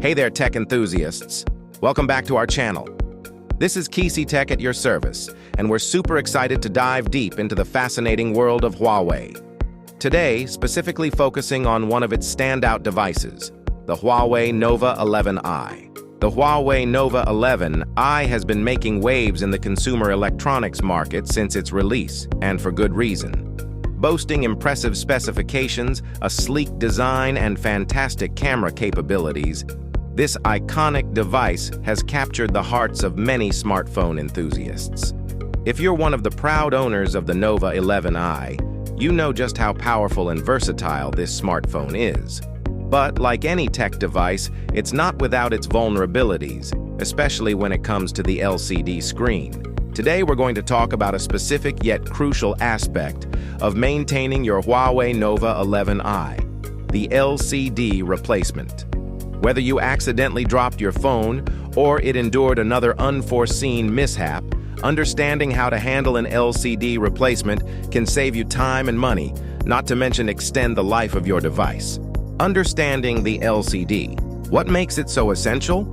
Hey there, tech enthusiasts. Welcome back to our channel. This is Kesey Tech at your service, and we're super excited to dive deep into the fascinating world of Huawei. Today, specifically focusing on one of its standout devices, the Huawei Nova 11i. The Huawei Nova 11i has been making waves in the consumer electronics market since its release, and for good reason. Boasting impressive specifications, a sleek design, and fantastic camera capabilities, this iconic device has captured the hearts of many smartphone enthusiasts. If you're one of the proud owners of the Nova 11i, you know just how powerful and versatile this smartphone is. But like any tech device, it's not without its vulnerabilities, especially when it comes to the LCD screen. Today we're going to talk about a specific yet crucial aspect of maintaining your Huawei Nova 11i, the LCD replacement. Whether you accidentally dropped your phone or it endured another unforeseen mishap, understanding how to handle an LCD replacement can save you time and money, not to mention extend the life of your device. Understanding the LCD. What makes it so essential?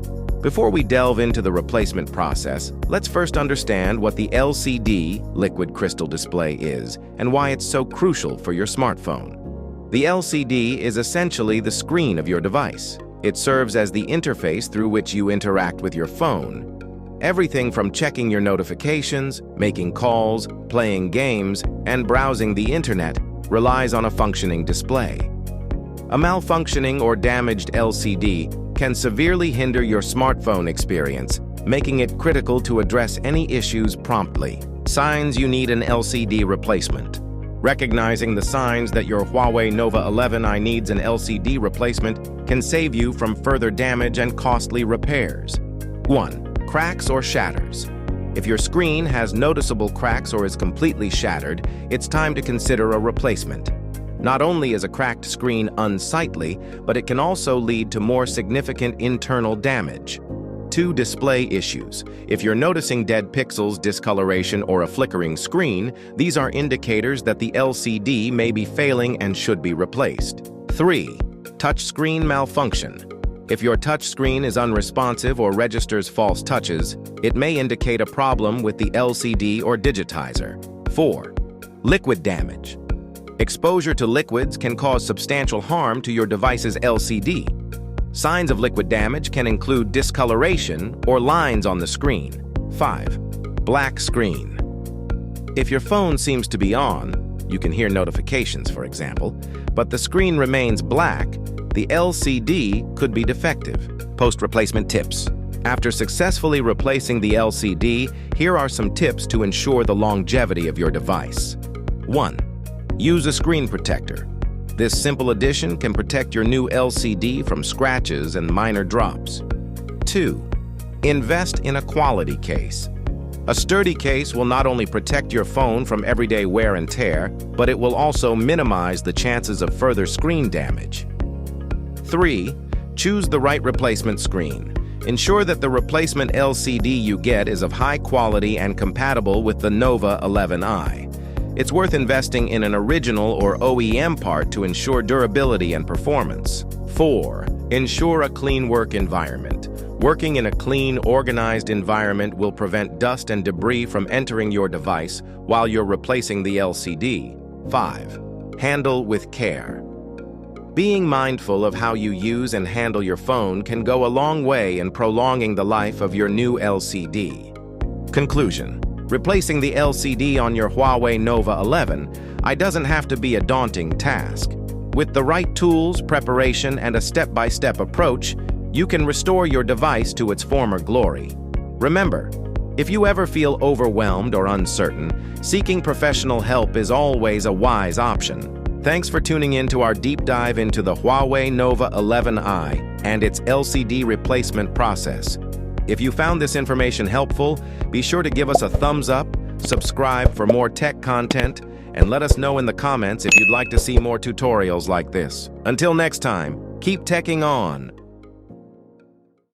Before we delve into the replacement process, let's first understand what the LCD, liquid crystal display, is and why it's so crucial for your smartphone. The LCD is essentially the screen of your device. It serves as the interface through which you interact with your phone. Everything from checking your notifications, making calls, playing games, and browsing the internet relies on a functioning display. A malfunctioning or damaged LCD can severely hinder your smartphone experience, making it critical to address any issues promptly. Signs you need an LCD replacement. Recognizing the signs that your Huawei Nova 11i needs an LCD replacement can save you from further damage and costly repairs. 1. Cracks or shatters. If your screen has noticeable cracks or is completely shattered, it's time to consider a replacement. Not only is a cracked screen unsightly, but it can also lead to more significant internal damage. 2. Display issues. If you're noticing dead pixels, discoloration, or a flickering screen, these are indicators that the LCD may be failing and should be replaced. 3. Touchscreen malfunction. If your touchscreen is unresponsive or registers false touches, it may indicate a problem with the LCD or digitizer. 4. Liquid damage. Exposure to liquids can cause substantial harm to your device's LCD. Signs of liquid damage can include discoloration or lines on the screen. 5. Black screen. If your phone seems to be on, you can hear notifications, for example, but the screen remains black, the LCD could be defective. Post-replacement tips. After successfully replacing the LCD, here are some tips to ensure the longevity of your device. 1. Use a screen protector. This simple addition can protect your new LCD from scratches and minor drops. 2. Invest in a quality case. A sturdy case will not only protect your phone from everyday wear and tear, but it will also minimize the chances of further screen damage. 3. Choose the right replacement screen. Ensure that the replacement LCD you get is of high quality and compatible with the Nova 11i. It's worth investing in an original or OEM part to ensure durability and performance. 4. Ensure a clean work environment. Working in a clean, organized environment will prevent dust and debris from entering your device while you're replacing the LCD. 5. Handle with care. Being mindful of how you use and handle your phone can go a long way in prolonging the life of your new LCD. Conclusion. Replacing the LCD on your Huawei Nova 11i doesn't have to be a daunting task. With the right tools, preparation, and a step-by-step approach, you can restore your device to its former glory. Remember, if you ever feel overwhelmed or uncertain, seeking professional help is always a wise option. Thanks for tuning in to our deep dive into the Huawei Nova 11i and its LCD replacement process. If you found this information helpful, be sure to give us a thumbs up, subscribe for more tech content, and let us know in the comments if you'd like to see more tutorials like this. Until next time, keep teching on.